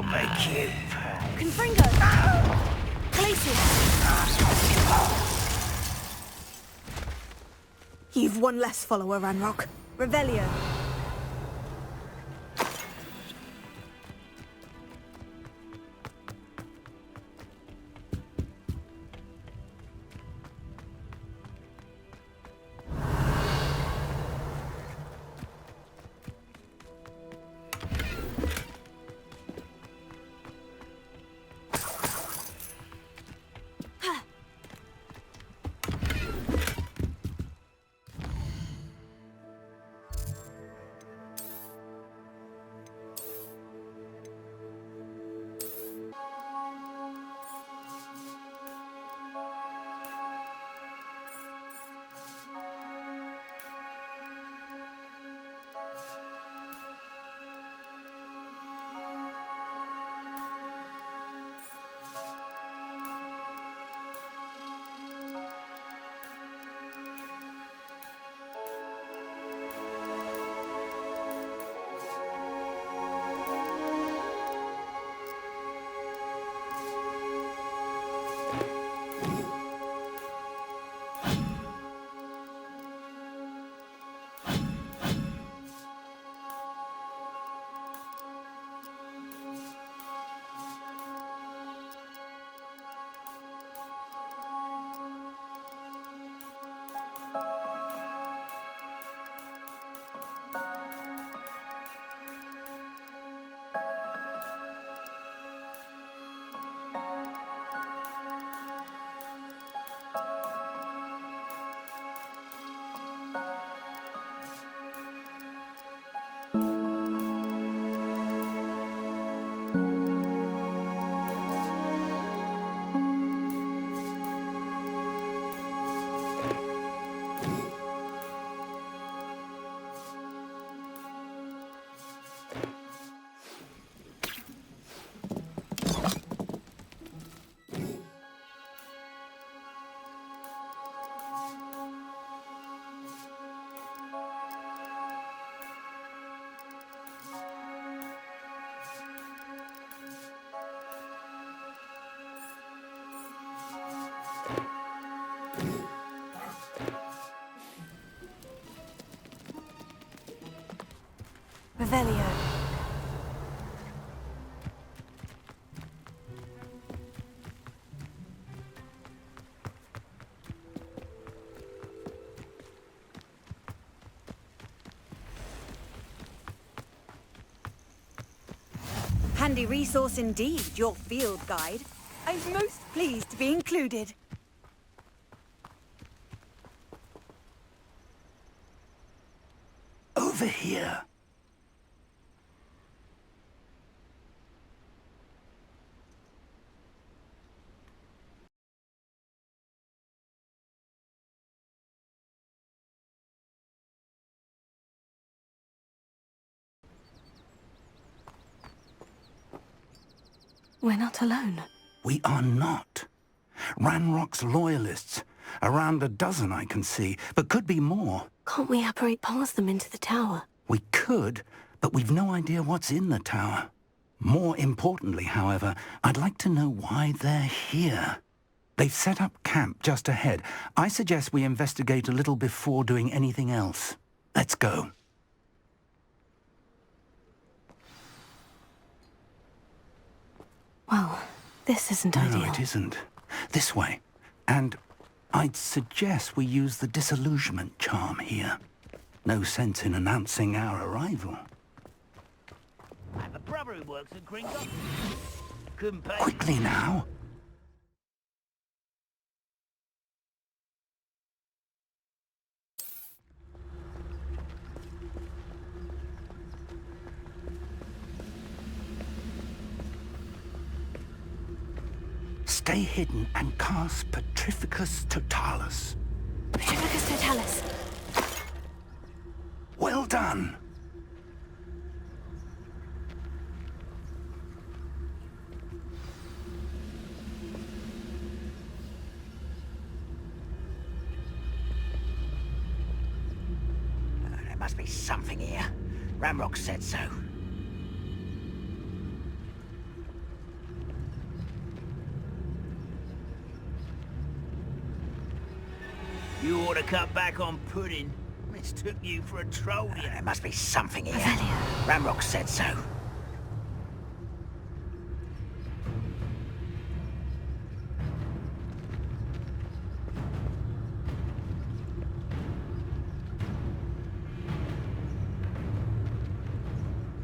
will make you. Confringo! Glacius! You've one less follower, Ranrock. Revelio. Revelio. Handy resource indeed, your field guide. I'm most pleased to be included. Over here. We're not alone. We are not. Ranrock's loyalists. Around a dozen I can see, but could be more. Can't we apparate past them into the tower? We could, but we've no idea what's in the tower. More importantly, however, I'd like to know why they're here. They've set up camp just ahead. I suggest we investigate a little before doing anything else. Let's go. Well, this isn't ideal. No, it isn't. This way. And I'd suggest we use the disillusionment charm here. No sense in announcing our arrival. I have a brother who works at Gringotts. Couldn't pay. Quickly now. Stay hidden and cast Petrificus Totalis. Petrificus Totalis. Well done. There must be something here. Ramrock said so. You ought to cut back on pudding. Mistook you for a troll. There must be something here. Revelio. Ramrock said so.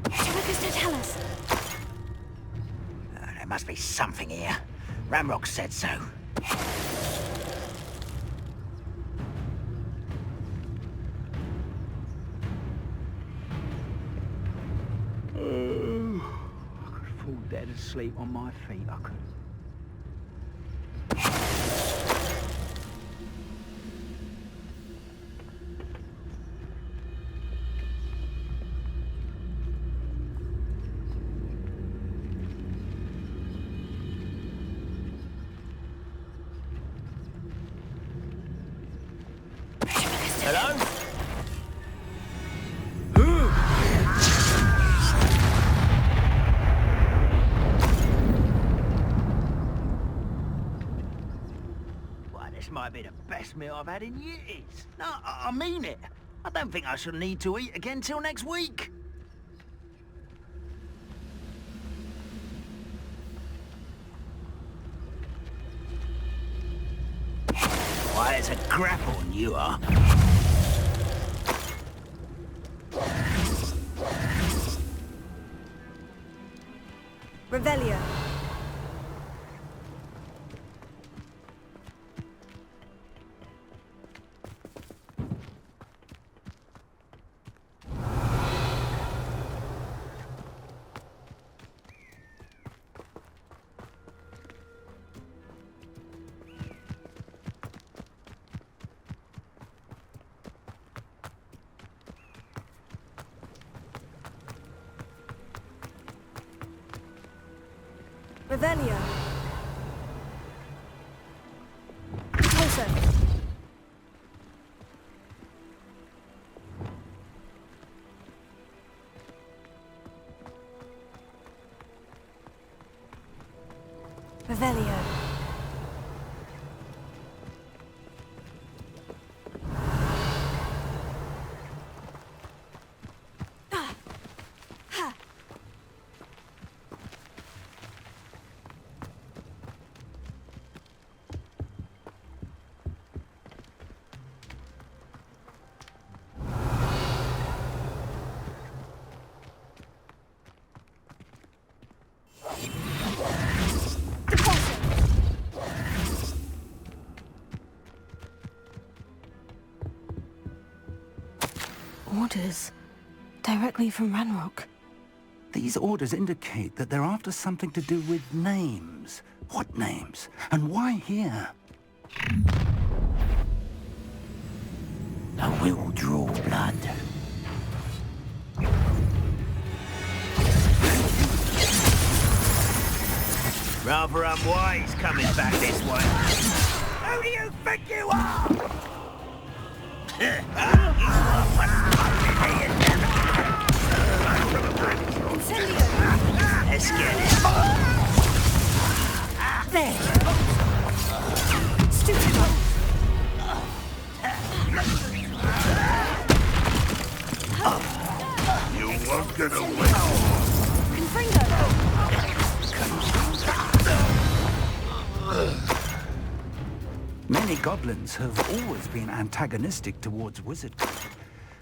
Shurikas to tell us. There must be something here. Ramrock said so. I could fall dead asleep on my feet, I could. Hello? Why, this might be the best meal I've had in years. No, I mean it. I don't think I shall need to eat again till next week. Why, it's a grapple, and you are. Revelio. Revelio. Closer. Revelio. Orders. Directly from Ranrock. These orders indicate that they're after something to do with names. What names? And why here? I will draw blood. Rather unwise coming back this way. Who do you think you are? Incendio. Let's get it. There. Stupid. You won't get away. Confringo. Many goblins have always been antagonistic towards wizardry,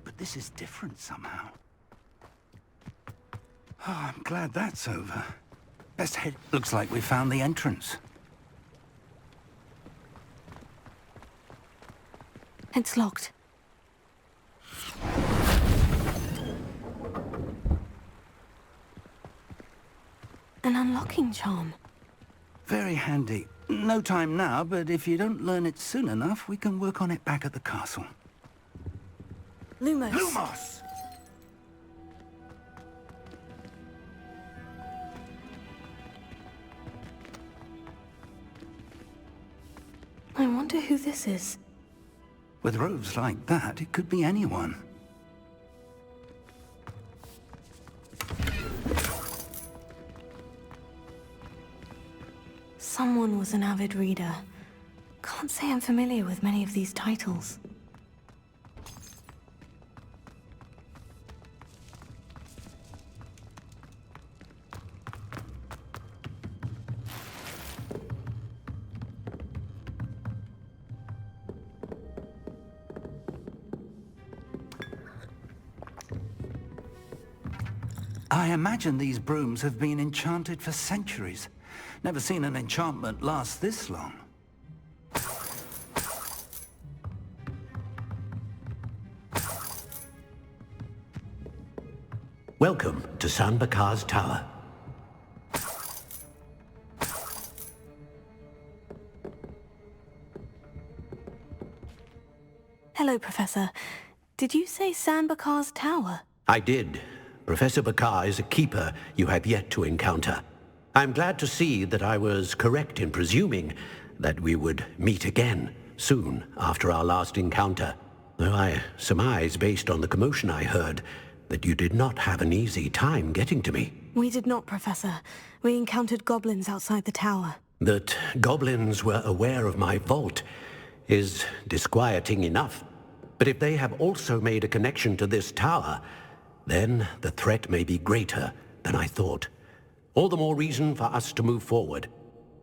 but this is different somehow. Oh, I'm glad that's over. Best head. Looks like we found the entrance. It's locked. An unlocking charm. Very handy. No time now, but if you don't learn it soon enough, we can work on it back at the castle. Lumos. Lumos! I wonder who this is. With robes like that, it could be anyone. Someone was an avid reader. Can't say I'm familiar with many of these titles. I imagine these brooms have been enchanted for centuries. Never seen an enchantment last this long. Welcome to San Bakar's Tower. Hello, Professor. Did you say San Bakar's Tower? I did. Professor Bakar is a keeper you have yet to encounter. I'm glad to see that I was correct in presuming that we would meet again soon after our last encounter, though I surmise, based on the commotion I heard, that you did not have an easy time getting to me. We did not, Professor. We encountered goblins outside the tower. That goblins were aware of my vault is disquieting enough. But if they have also made a connection to this tower, then the threat may be greater than I thought. All the more reason for us to move forward.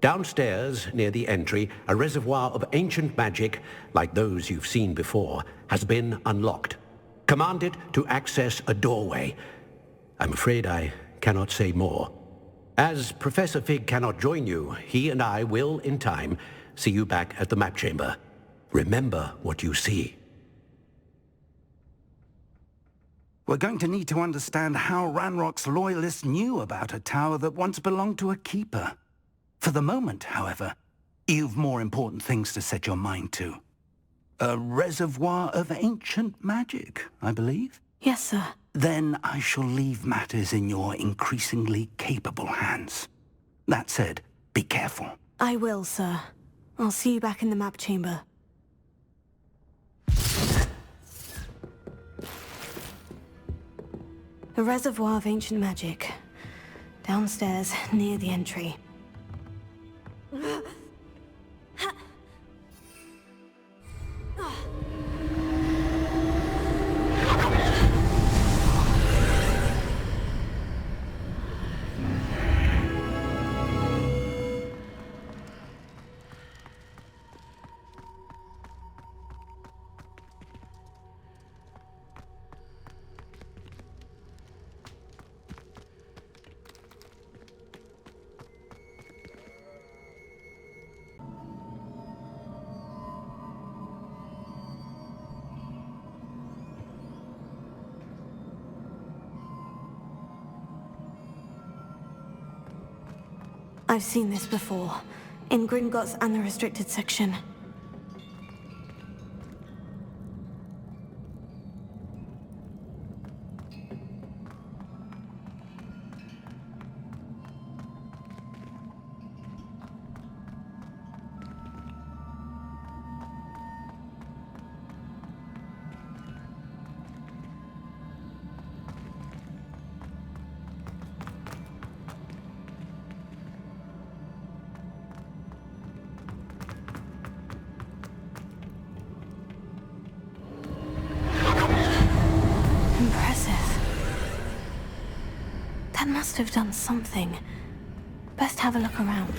Downstairs, near the entry, a reservoir of ancient magic, like those you've seen before, has been unlocked. Command it to access a doorway. I'm afraid I cannot say more. As Professor Fig cannot join you, he and I will, in time, see you back at the map chamber. Remember what you see. We're going to need to understand how Ranrock's loyalists knew about a tower that once belonged to a keeper. For the moment, however, you've more important things to set your mind to. A reservoir of ancient magic, I believe? Yes, sir. Then I shall leave matters in your increasingly capable hands. That said, be careful. I will, sir. I'll see you back in the map chamber. A reservoir of ancient magic. Downstairs, near the entry. I've seen this before, in Gringotts and the restricted section. That must have done something. Best have a look around.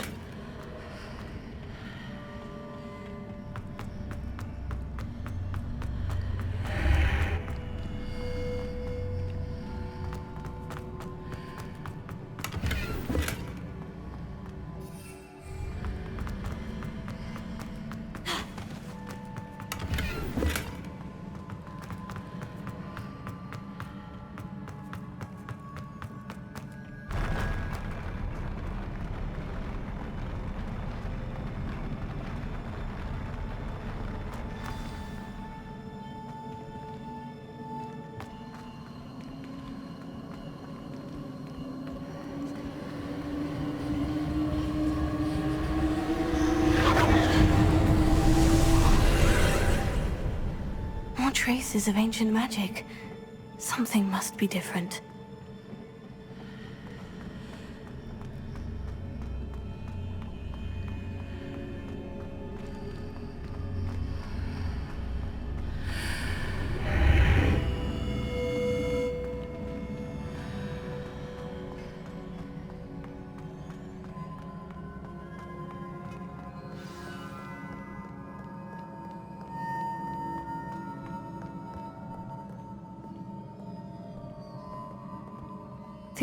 Traces of ancient magic. Something must be different.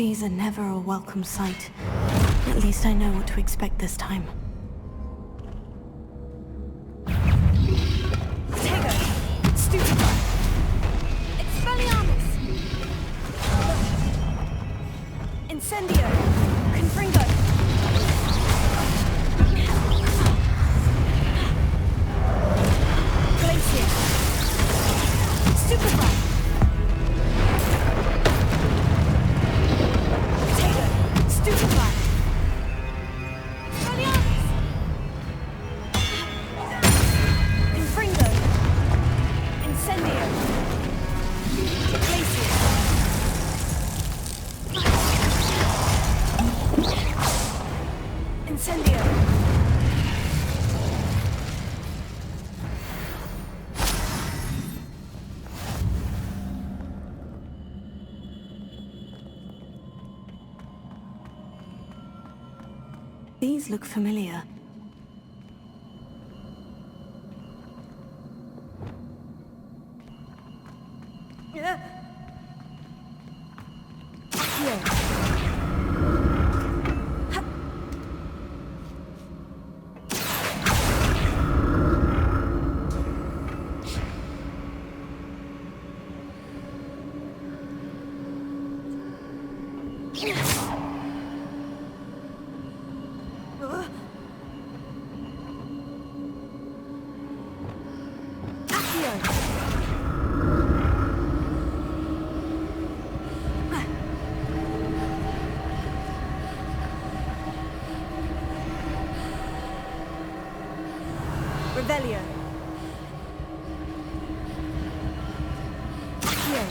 These are never a welcome sight. At least I know what to expect this time. Tego! Stupefy! Expelliarmus! Incendio! Confringo! Glacier! Stupefy! Tego! Stupefy! Expelliarmus! Confringo! Incendio! Glacier! Incendio! These look familiar. Revelio. Accio.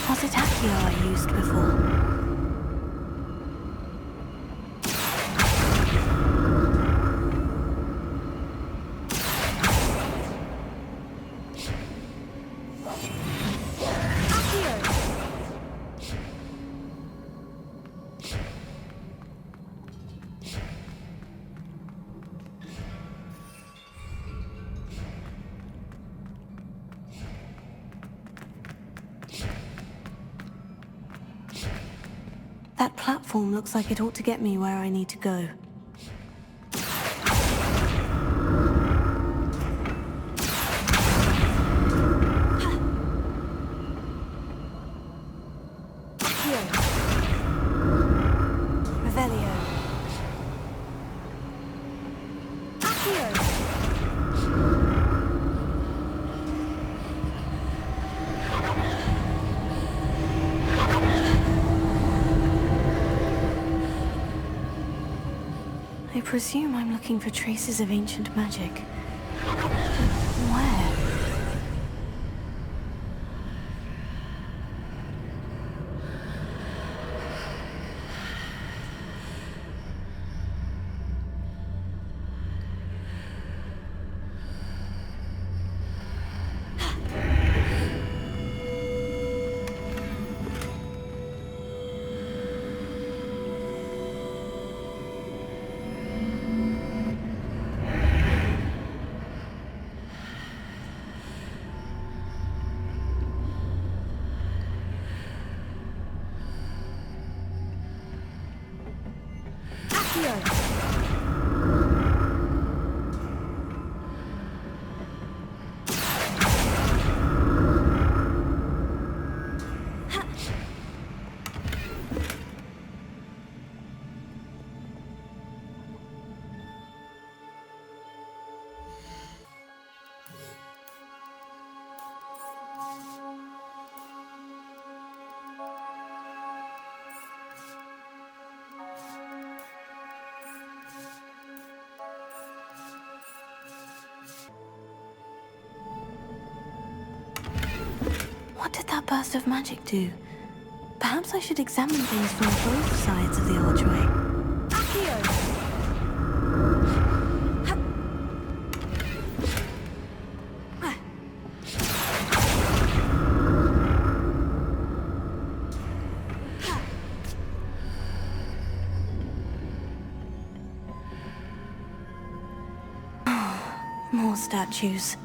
Was it Accio I used before? That platform looks like it ought to get me where I need to go. Revelio. Accio. I presume I'm looking for traces of ancient magic. Where? What did that burst of magic do? Perhaps I should examine things from both sides of the archway. Accio. More statues.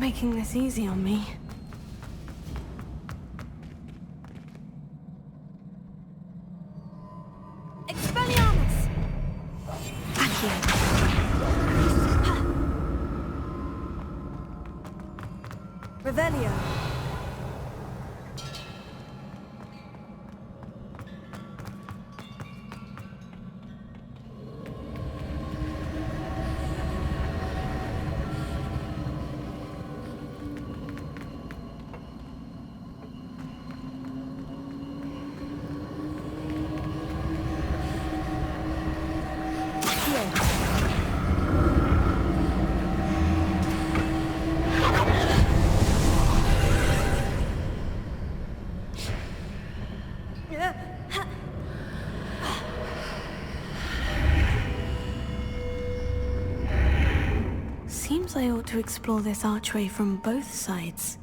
making this easy on me. Expelliarmus! Accio. Revelio. Seems I ought to explore this archway from both sides.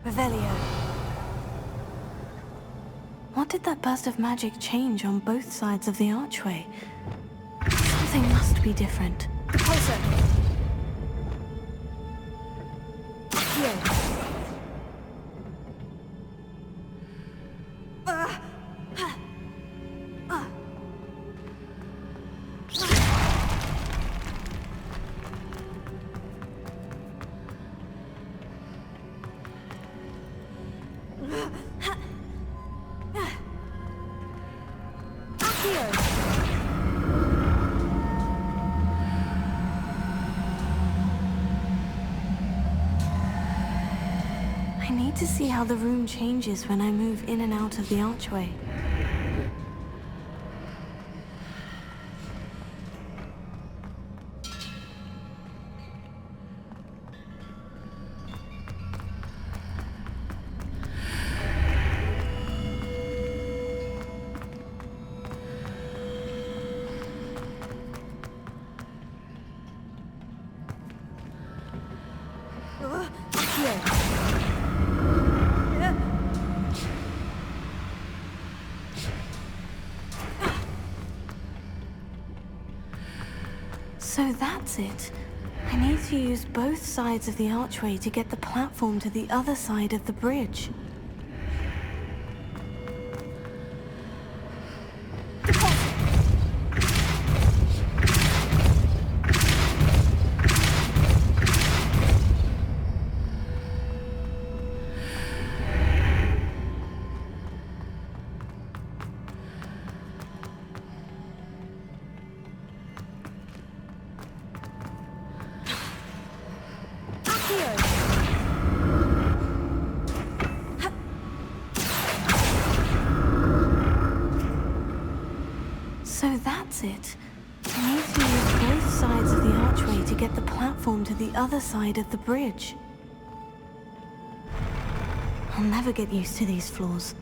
Revelio. What did that burst of magic change on both sides of the archway? Something must be different. Repulsor. Accio. I need to see how the room changes when I move in and out of the archway. So that's it. I need to use both sides of the archway to get the platform to the other side of the bridge. So that's it. I need to use both sides of the archway to get the platform to the other side of the bridge. I'll never get used to these floors.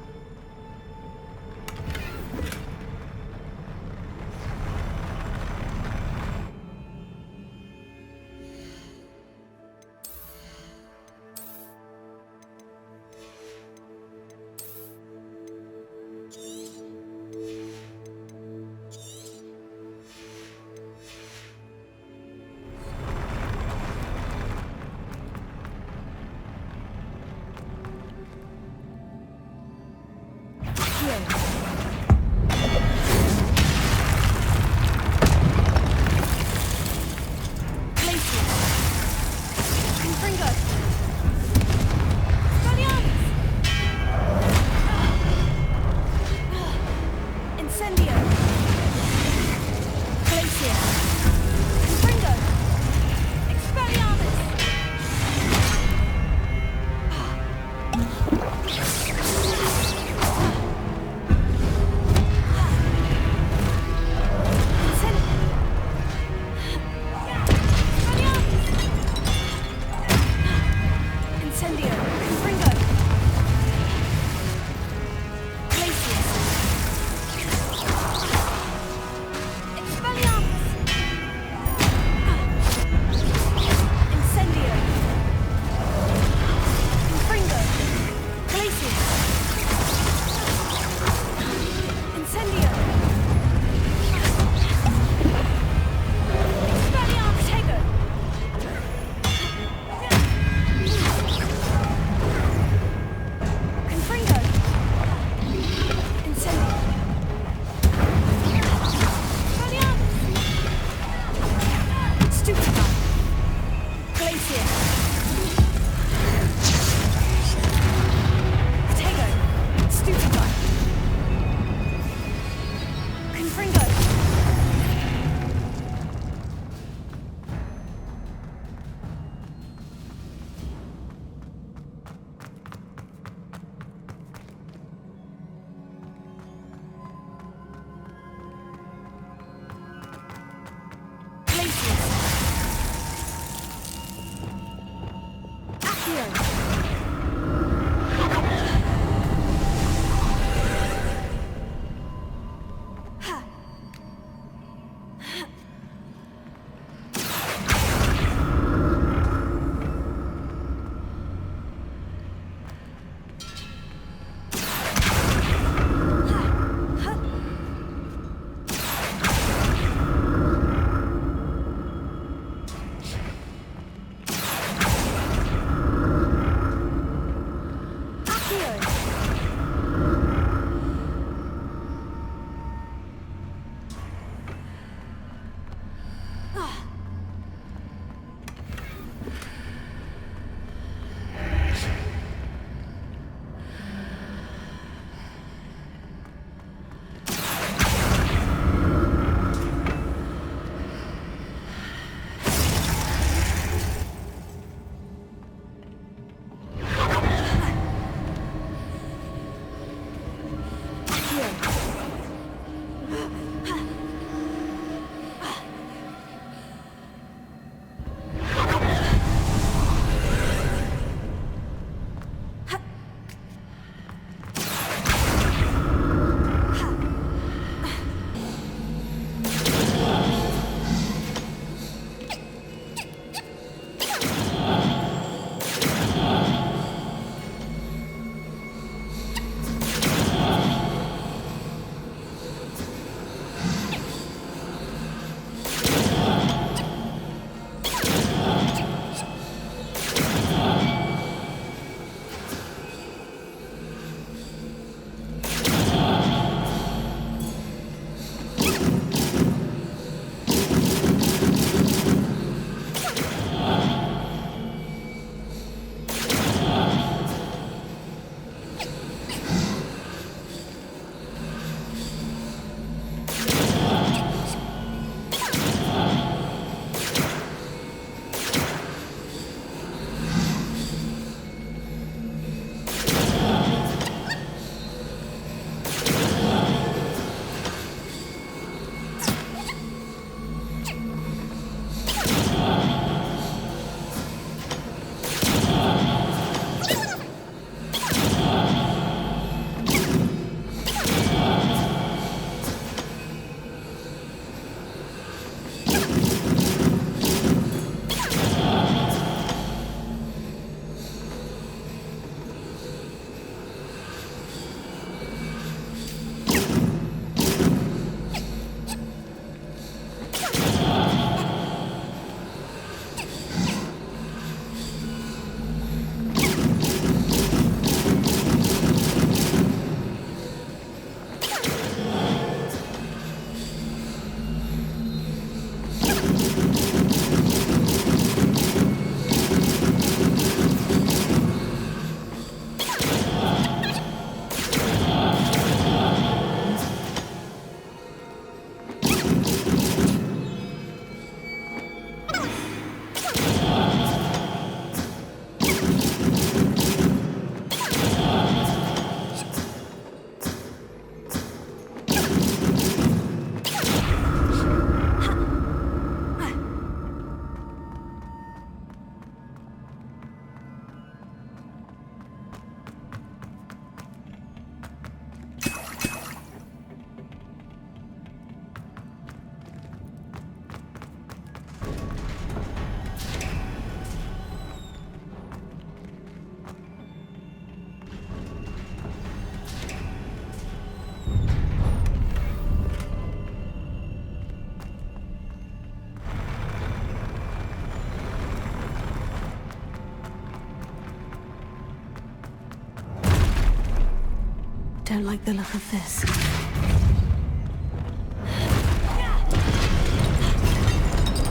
don't like the look of this.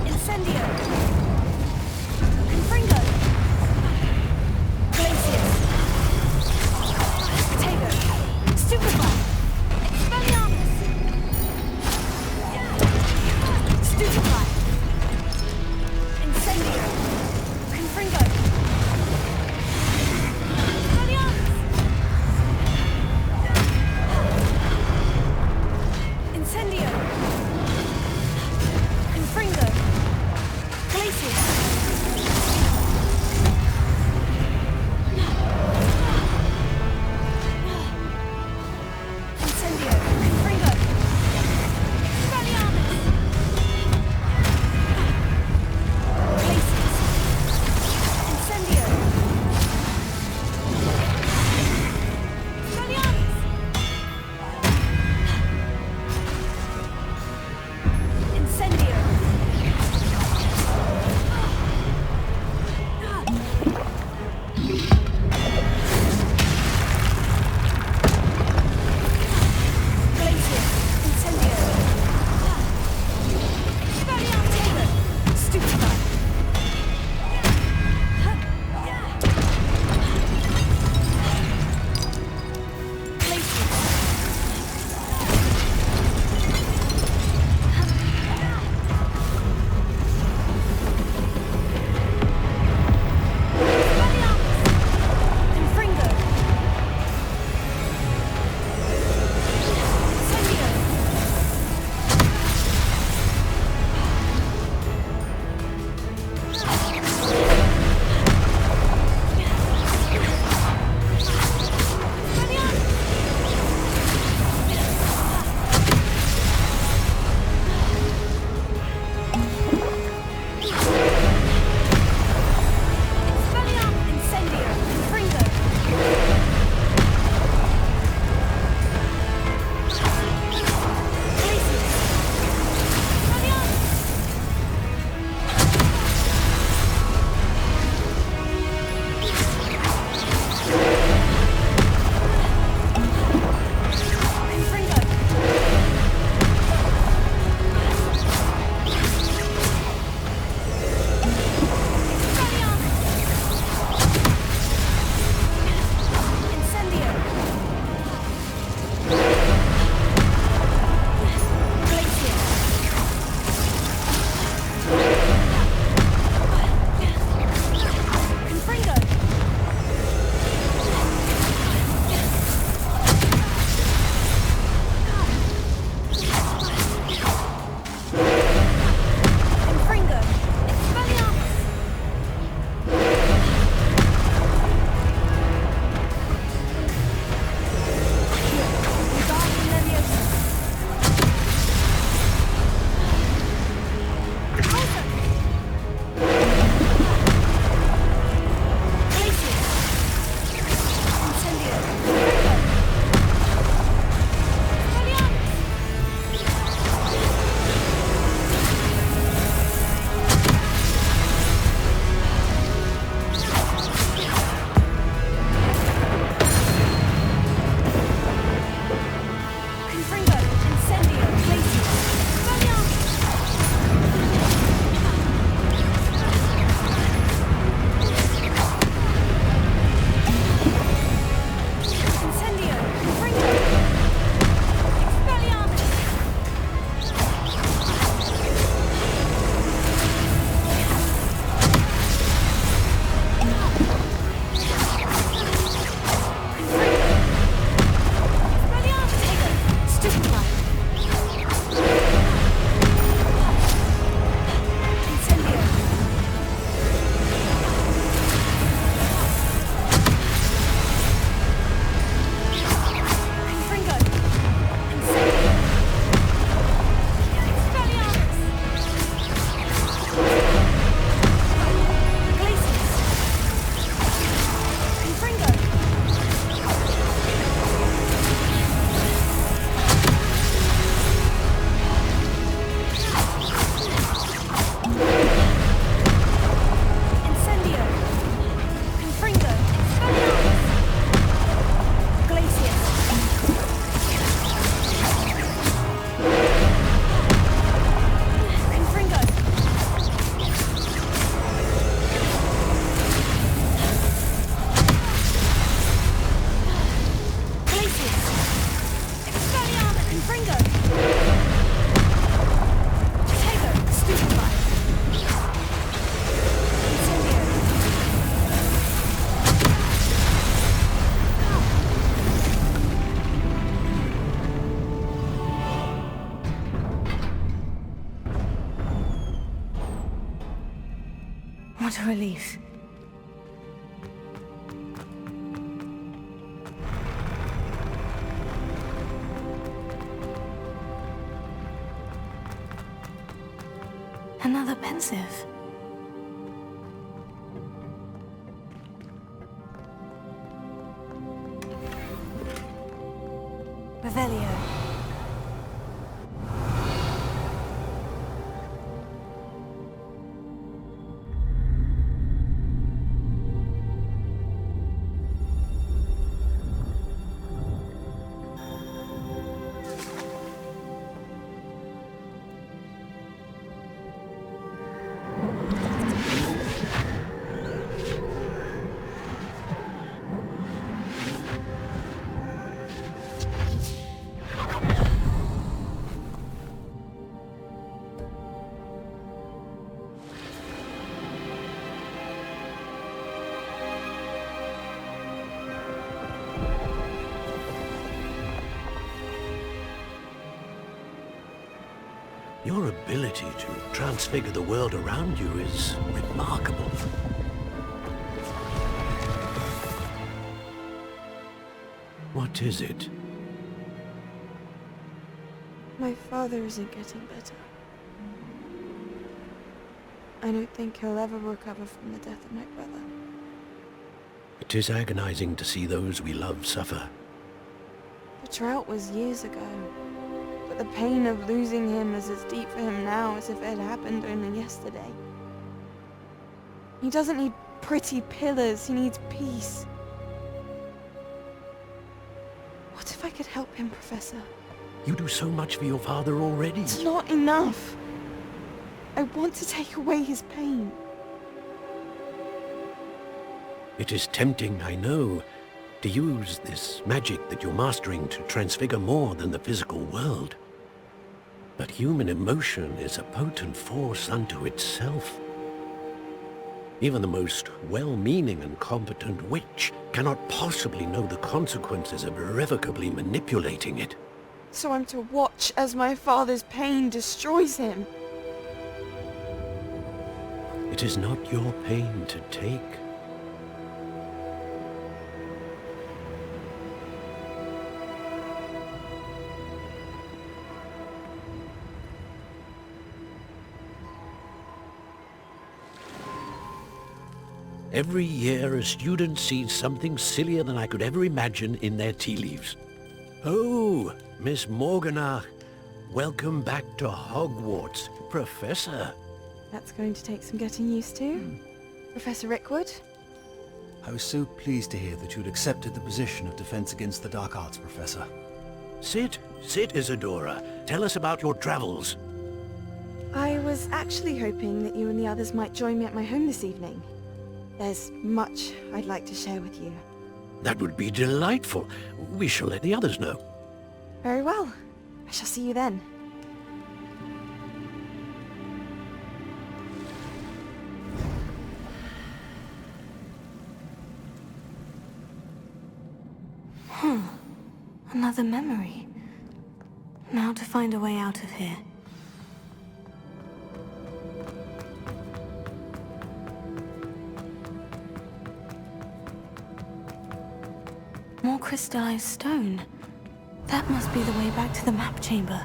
Incendio! Confringo! Glacius! Potato! Stupefy! Expelliarmus! Stupefy! Incendio! Confringo! Expelliarmus! Fringo! Tego! Stupefy! What a relief. Another pensive. Revelio. Your ability to transfigure the world around you is remarkable. What is it? My father isn't getting better. I don't think he'll ever recover from the death of my brother. It is agonizing to see those we love suffer. The drought was years ago, but the pain of losing him is as deep for him now as if it had happened only yesterday. He doesn't need pretty pillars, he needs peace. What if I could help him, Professor? You do so much for your father already. It's not enough. I want to take away his pain. It is tempting, I know, to use this magic that you're mastering to transfigure more than the physical world. But human emotion is a potent force unto itself. Even the most well-meaning and competent witch cannot possibly know the consequences of irrevocably manipulating it. So I'm to watch as my father's pain destroys him. It is not your pain to take. Every year, a student sees something sillier than I could ever imagine in their tea leaves. Oh, Miss Morganach, welcome back to Hogwarts, Professor. That's going to take some getting used to. Professor Rickwood? I was so pleased to hear that you'd accepted the position of Defense Against the Dark Arts, Professor. Sit, Isadora. Tell us about your travels. I was actually hoping that you and the others might join me at my home this evening. There's much I'd like to share with you. That would be delightful. We shall let the others know. Very well. I shall see you then. Another memory. Now to find a way out of here. More crystallized stone. That must be the way back to the map chamber.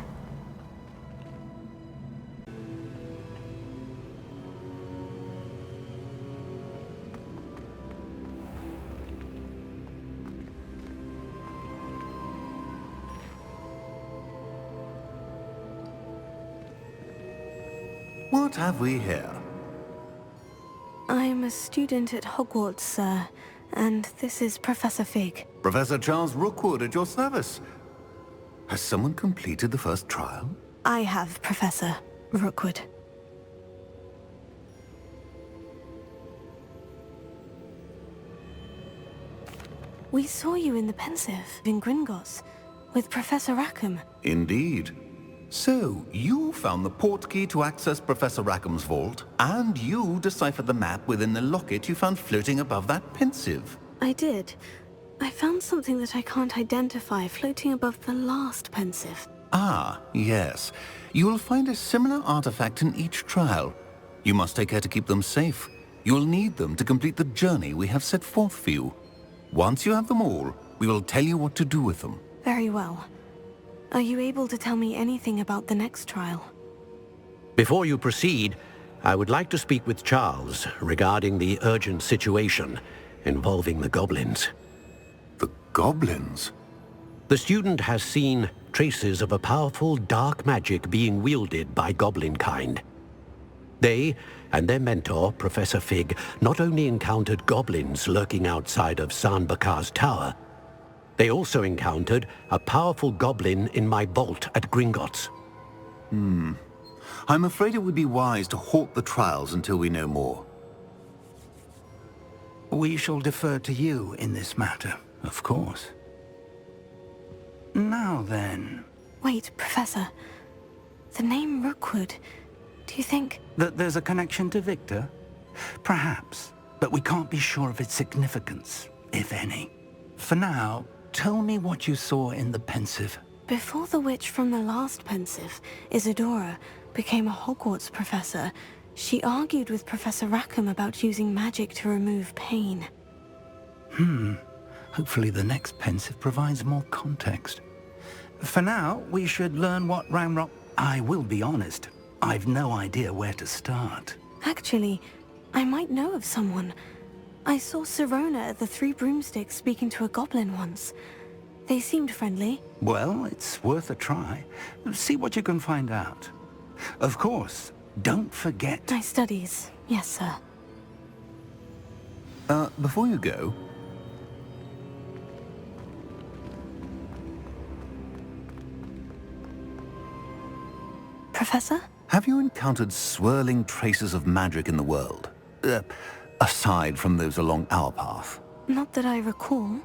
What have we here? I'm a student at Hogwarts, sir, and this is Professor Fig. Professor Charles Rookwood at your service. Has someone completed the first trial? I have, Professor Rookwood. We saw you in the Pensive in Gringotts with Professor Rackham. Indeed. So, you found the portkey to access Professor Rackham's vault, and you deciphered the map within the locket you found floating above that pensive. I did. I found something that I can't identify floating above the last pensive. Ah, yes. You will find a similar artifact in each trial. You must take care to keep them safe. You'll need them to complete the journey we have set forth for you. Once you have them all, we will tell you what to do with them. Very well. Are you able to tell me anything about the next trial? Before you proceed, I would like to speak with Charles regarding the urgent situation involving the goblins. The goblins? The student has seen traces of a powerful dark magic being wielded by goblin kind. They and their mentor, Professor Fig, not only encountered goblins lurking outside of San Bakar's tower, they also encountered a powerful goblin in my vault at Gringotts. I'm afraid it would be wise to halt the trials until we know more. We shall defer to you in this matter, of course. Now then... Wait, Professor. The name Rookwood. Do you think... That there's a connection to Victor? Perhaps, but we can't be sure of its significance, if any. For now, tell me what you saw in the pensive. Before the witch from the last pensive, Isadora, became a Hogwarts professor, she argued with Professor Rackham about using magic to remove pain. Hopefully the next pensive provides more context. For now, we should learn what Ramrock... I will be honest, I've no idea where to start. Actually, I might know of someone. I saw Sirona at the Three Broomsticks speaking to a goblin once. They seemed friendly. Well, it's worth a try. See what you can find out. Of course, don't forget... My studies, yes, sir. Before you go... Professor? Have you encountered swirling traces of magic in the world? Aside from those along our path? Not that I recall.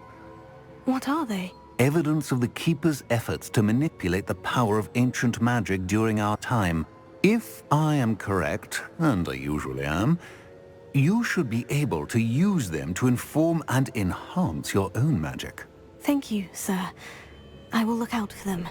What are they? Evidence of the Keeper's efforts to manipulate the power of ancient magic during our time. If I am correct, and I usually am, you should be able to use them to inform and enhance your own magic. Thank you, sir. I will look out for them.